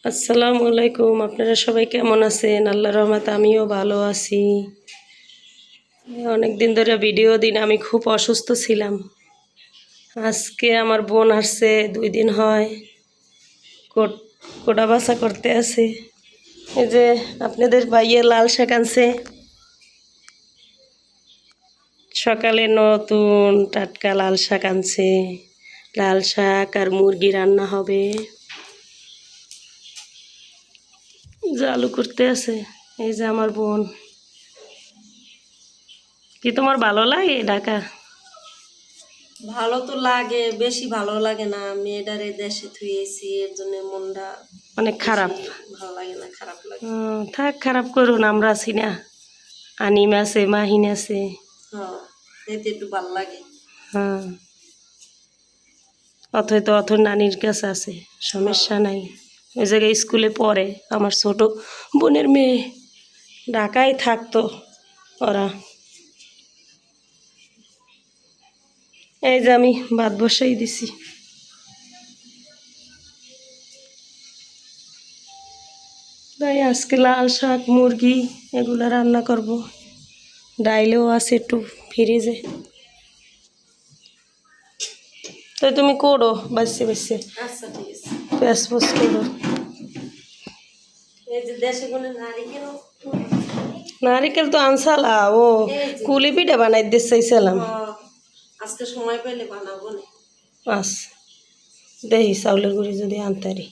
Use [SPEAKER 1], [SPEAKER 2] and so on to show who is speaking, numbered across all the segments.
[SPEAKER 1] আসসালামু আলাইকুম। আপনারা সবাই কেমন আছেন? আল্লাহর রহমতে আমিও ভালো আছি। অনেক দিন ধরে ভিডিও দিন, আমি খুব অসুস্থ ছিলাম। আজকে আমার বোন আসছে, 2 দিন হয় কোটা বাছা করতে আছে। এই যে আপনাদের ভাইয়ের লাল শাক আনছে, সকালে নতুন টাটকা লাল শাক আনছে। লাল শাক আর মুরগি রান্না হবে, আলু করতে আছে। এই যে আমার বোন। কি তোমার ভালো লাগে ঢাকা?
[SPEAKER 2] ভালো তো লাগে, বেশি ভালো লাগে না। মেয়েটারে দেশে থুয়েছি, এর জন্য মনটা
[SPEAKER 1] অনেক খারাপ।
[SPEAKER 2] ভালো লাগে না, খারাপ লাগে।
[SPEAKER 1] থাক, খারাপ করুন, আমরা আছি না। আনিম আছে, মাহিন আছে।
[SPEAKER 2] হ্যাঁ, এতে একটু ভালো লাগে।
[SPEAKER 1] হ্যাঁ, অথই নানির কাছে আছে, সমস্যা নাই। ওই জায়গায় স্কুলে পড়ে, আমার ছোট বোনের মেয়ে। ঢাকায় থাকতো ওরা। এই যে আমি ভাত বসাই দিছি। তাই আজকে লাল শাক, মুরগি এগুলো রান্না করব। ডাইলেও আছে একটু ফ্রিজে। তাই তুমি করো বাসে বাসে,
[SPEAKER 2] আচ্ছা, ঠিক আছে।
[SPEAKER 1] পেঁয়াজ পোস করো।
[SPEAKER 2] এই যে দেশে কোনো নারিকেল,
[SPEAKER 1] নারিকেল তো আনসালা, ও কুলি পিঠা বানাই দিতে চাইছিলাম।
[SPEAKER 2] আজকে সময় পেলে বানাবো না।
[SPEAKER 1] আচ্ছা, দেখি চাউলের গুঁড়ি যদি আনতারি।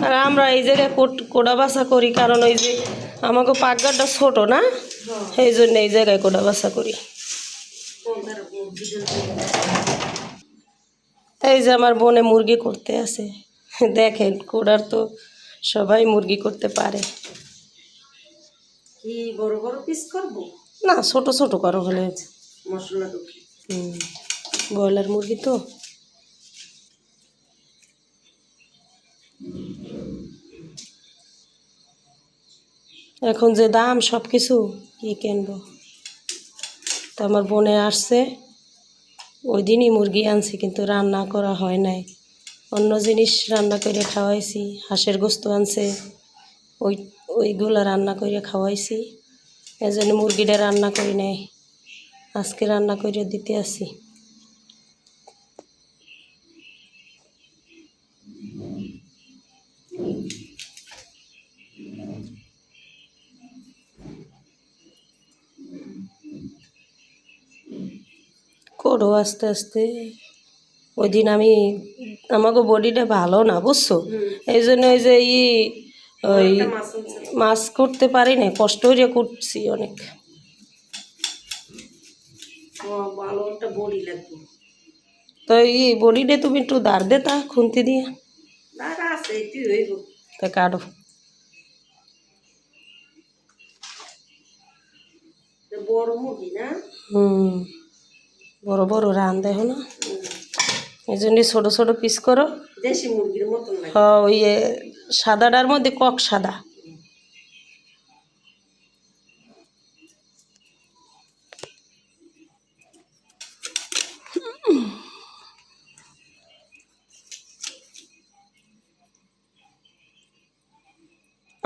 [SPEAKER 1] আর আমরা এই জায়গায় কোড়া বাছা করি, কারণ ওই যে আমাকে পাকঘরটা ছোট না, এই জন্য এই জায়গায় কোড়া বাছা করি। এই যে আমার বোনে মুরগি করতে আছে, দেখেন কোড়ার তো সবাই মুরগি করতে পারে।
[SPEAKER 2] কি বড় বড় পিস করবো
[SPEAKER 1] না, ছোট ছোট করো হলে।
[SPEAKER 2] মশলা ঢুকি।
[SPEAKER 1] ব্রয়লার মুরগি তো। এখন যে দাম সব কিছু, কি কিনবো। তো আমার বোনে আসছে, ওই দিনই মুরগি আনছি, কিন্তু রান্না করা হয় নাই। অন্য জিনিস রান্না করে খাওয়াইছি। হাঁসের গোস্ত আনছে, ওইগুলো রান্না করে খাওয়াইছি। এই জন্য মুরগিটা রান্না করি নাই, আজকে রান্না করে দিতে আসি। করো আস্তে আস্তে। ওই দিন আমাকে বডিটা ভালো না, বুঝছো, এই জন্য ওই যে ওই মাছ করতে পারি না, কষ্ট হয়ে করছি অনেক।
[SPEAKER 2] ভালো একটা বড়ি লাগবে।
[SPEAKER 1] তো বডিটা তুমি একটু দাঁড় দে, তা খুন্তি দিয়ে
[SPEAKER 2] দাঁড়া আছে, একটু হইব।
[SPEAKER 1] তা কাটো।
[SPEAKER 2] বড় মুরগি না?
[SPEAKER 1] বড় বড় রান দেখো না, এই জন্য ছোট ছোট পিস করো।
[SPEAKER 2] দেশি মুরগির মতন লাগে।
[SPEAKER 1] হ্যাঁ, ওই সাদাটার মধ্যে কক সাদা।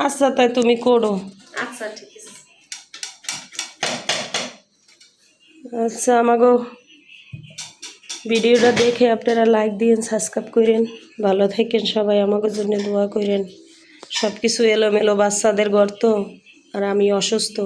[SPEAKER 1] আচ্ছা, তাই তুমি করো।
[SPEAKER 2] আচ্ছা, ঠিক আছে।
[SPEAKER 1] আচ্ছা, আমাগো ভিডিওটা দেখে আপনারা লাইক দিন, সাবস্ক্রাইব করেন। ভালো থাকেন সবাই, আমাকে জন্য দোয়া করেন। সব কিছু এলোমেলো, বাচ্চাদের ঘর তো, আর আমি অসুস্থ।